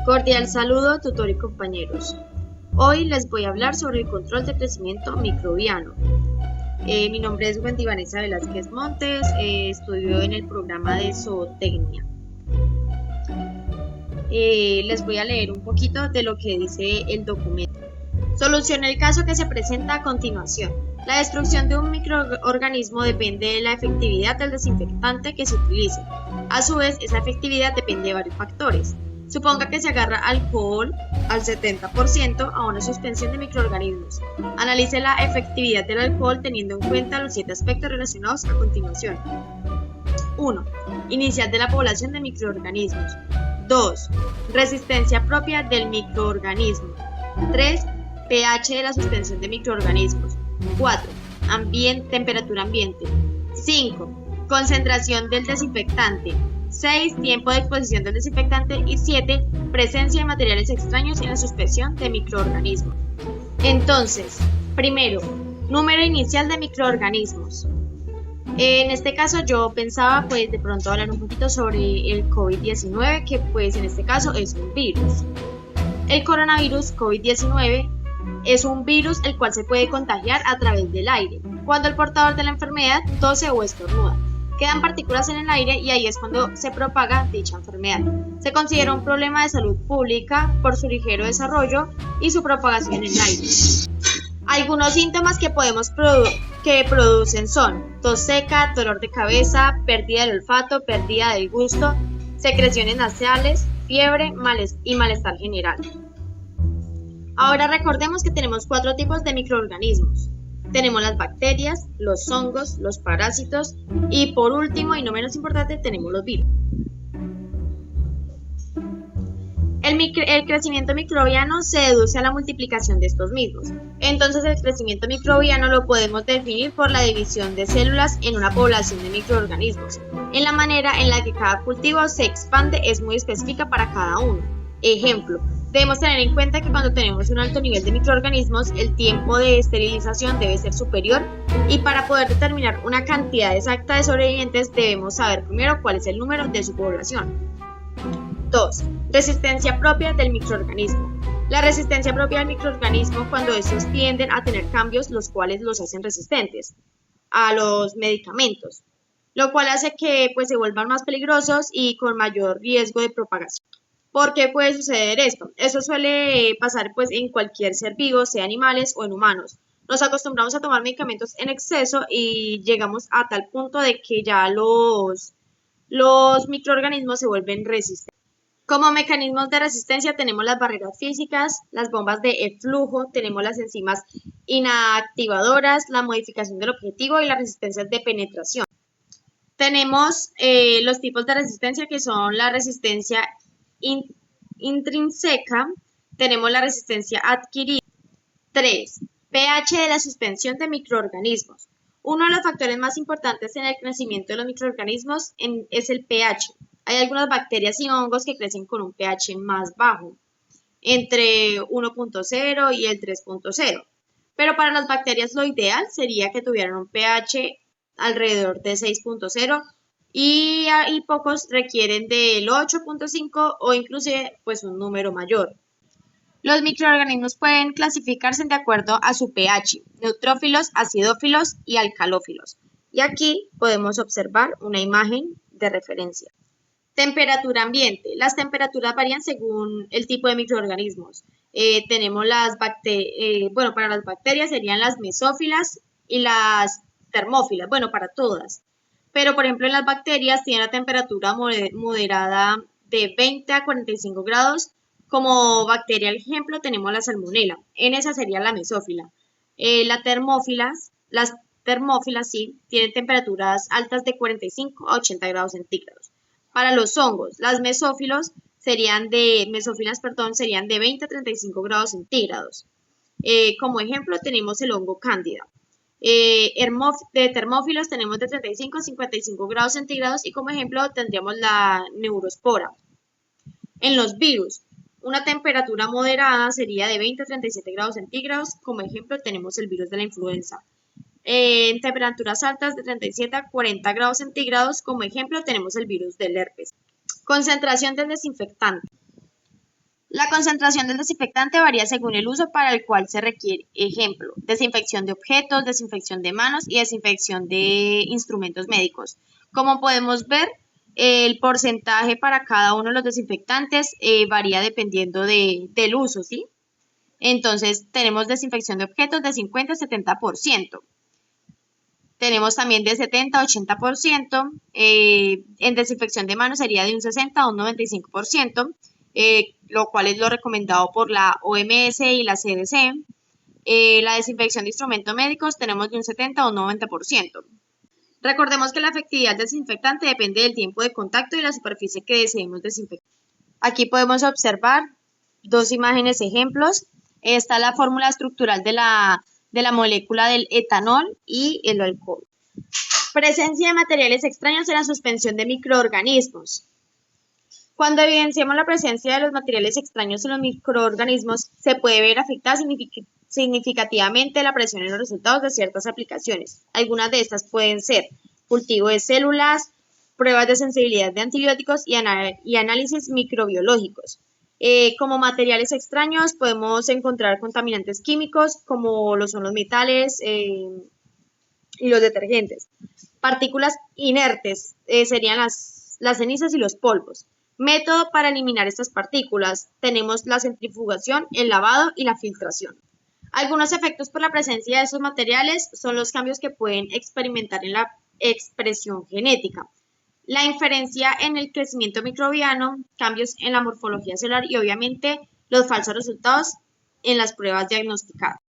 Cordial saludo, tutor y compañeros. Hoy les voy a hablar sobre el control de crecimiento microbiano. Mi nombre es Wendy Vanessa Velázquez Montes, estudio en el programa de zootecnia. Les voy a leer un poquito de lo que dice el documento. Solucione el caso que se presenta a continuación. La destrucción de un microorganismo depende de la efectividad del desinfectante que se utilice. A su vez, esa efectividad depende de varios factores. Suponga que se agarra alcohol al 70% a una suspensión de microorganismos. Analice la efectividad del alcohol teniendo en cuenta los 7 aspectos relacionados a continuación. 1. Inicial de la población de microorganismos. 2. Resistencia propia del microorganismo. 3. pH de la suspensión de microorganismos. 4. Temperatura ambiente. 5. Concentración del desinfectante. 6. Tiempo de exposición del desinfectante. Y 7. Presencia de materiales extraños en la suspensión de microorganismos. Entonces, primero, número inicial de microorganismos. En este caso yo pensaba pues de pronto hablar un poquito sobre el COVID-19, que pues en este caso es un virus. El coronavirus COVID-19 es un virus el cual se puede contagiar a través del aire, cuando el portador de la enfermedad tose o estornuda. Quedan partículas en el aire y ahí es cuando se propaga dicha enfermedad. Se considera un problema de salud pública por su ligero desarrollo y su propagación en el aire. Algunos síntomas que producen son tos seca, dolor de cabeza, pérdida del olfato, pérdida del gusto, secreciones nasales, fiebre y malestar general. Ahora recordemos que tenemos 4 tipos de microorganismos. Tenemos las bacterias, los hongos, los parásitos y por último y no menos importante tenemos los virus. El crecimiento microbiano se deduce a la multiplicación de estos mismos. Entonces el crecimiento microbiano lo podemos definir por la división de células en una población de microorganismos. En la manera en la que cada cultivo se expande es muy específica para cada uno. Ejemplo, debemos tener en cuenta que cuando tenemos un alto nivel de microorganismos, el tiempo de esterilización debe ser superior y para poder determinar una cantidad exacta de sobrevivientes debemos saber primero cuál es el número de su población. 2. Resistencia propia del microorganismo. La resistencia propia del microorganismo cuando estos tienden a tener cambios los cuales los hacen resistentes a los medicamentos, lo cual hace que se vuelvan más peligrosos y con mayor riesgo de propagación. ¿Por qué puede suceder esto? Eso suele pasar en cualquier ser vivo, sea animales o en humanos. Nos acostumbramos a tomar medicamentos en exceso y llegamos a tal punto de que ya los microorganismos se vuelven resistentes. Como mecanismos de resistencia tenemos las barreras físicas, las bombas de eflujo, tenemos las enzimas inactivadoras, la modificación del objetivo y las resistencias de penetración. Tenemos los tipos de resistencia que son la resistencia intrínseca, tenemos la resistencia adquirida. 3. pH de la suspensión de microorganismos. Uno de los factores más importantes en el crecimiento de los microorganismos es el pH. Hay algunas bacterias y hongos que crecen con un pH más bajo, entre 1.0 y el 3.0. Pero para las bacterias lo ideal sería que tuvieran un pH alrededor de 6.0 y pocos requieren del 8.5 o inclusive un número mayor. Los microorganismos pueden clasificarse de acuerdo a su pH, neutrófilos, acidófilos y alcalófilos. Y aquí podemos observar una imagen de referencia. Temperatura ambiente. Las temperaturas varían según el tipo de microorganismos. Tenemos para las bacterias serían las mesófilas y las termófilas, para todas. Pero por ejemplo en las bacterias tienen la temperatura moderada de 20 a 45 grados. Como bacteria, al ejemplo, tenemos la salmonela. En esa sería la mesófila. Las termófilas sí, tienen temperaturas altas de 45 a 80 grados centígrados. Para los hongos, las mesófilas serían de 20 a 35 grados centígrados. Como ejemplo tenemos el hongo cándida. De termófilos tenemos de 35 a 55 grados centígrados y como ejemplo tendríamos la neurospora. En los virus, una temperatura moderada sería de 20 a 37 grados centígrados. Como ejemplo tenemos el virus de la influenza. En temperaturas altas de 37 a 40 grados centígrados, como ejemplo tenemos el virus del herpes. Concentración del desinfectante. La concentración del desinfectante varía según el uso para el cual se requiere. Ejemplo, desinfección de objetos, desinfección de manos y desinfección de instrumentos médicos. Como podemos ver, el porcentaje para cada uno de los desinfectantes varía dependiendo del uso, ¿sí? Entonces, tenemos desinfección de objetos de 50 a 70%. Tenemos también de 70 a 80%. En desinfección de manos sería de un 60 a un 95%. Lo cual es lo recomendado por la OMS y la CDC. La desinfección de instrumentos médicos tenemos de un 70 a un 90%. Recordemos que la efectividad del desinfectante depende del tiempo de contacto y la superficie que deseemos desinfectar. Aquí podemos observar dos imágenes ejemplos. Está la fórmula estructural de la molécula del etanol y el alcohol. Presencia de materiales extraños en la suspensión de microorganismos. Cuando evidenciamos la presencia de los materiales extraños en los microorganismos, se puede ver afectada significativamente la presión en los resultados de ciertas aplicaciones. Algunas de estas pueden ser cultivo de células, pruebas de sensibilidad de antibióticos y análisis microbiológicos. Como materiales extraños podemos encontrar contaminantes químicos como lo son los metales y los detergentes. Partículas inertes serían las cenizas y los polvos. Método para eliminar estas partículas. Tenemos la centrifugación, el lavado y la filtración. Algunos efectos por la presencia de esos materiales son los cambios que pueden experimentar en la expresión genética, la inferencia en el crecimiento microbiano, cambios en la morfología celular y obviamente los falsos resultados en las pruebas diagnosticadas.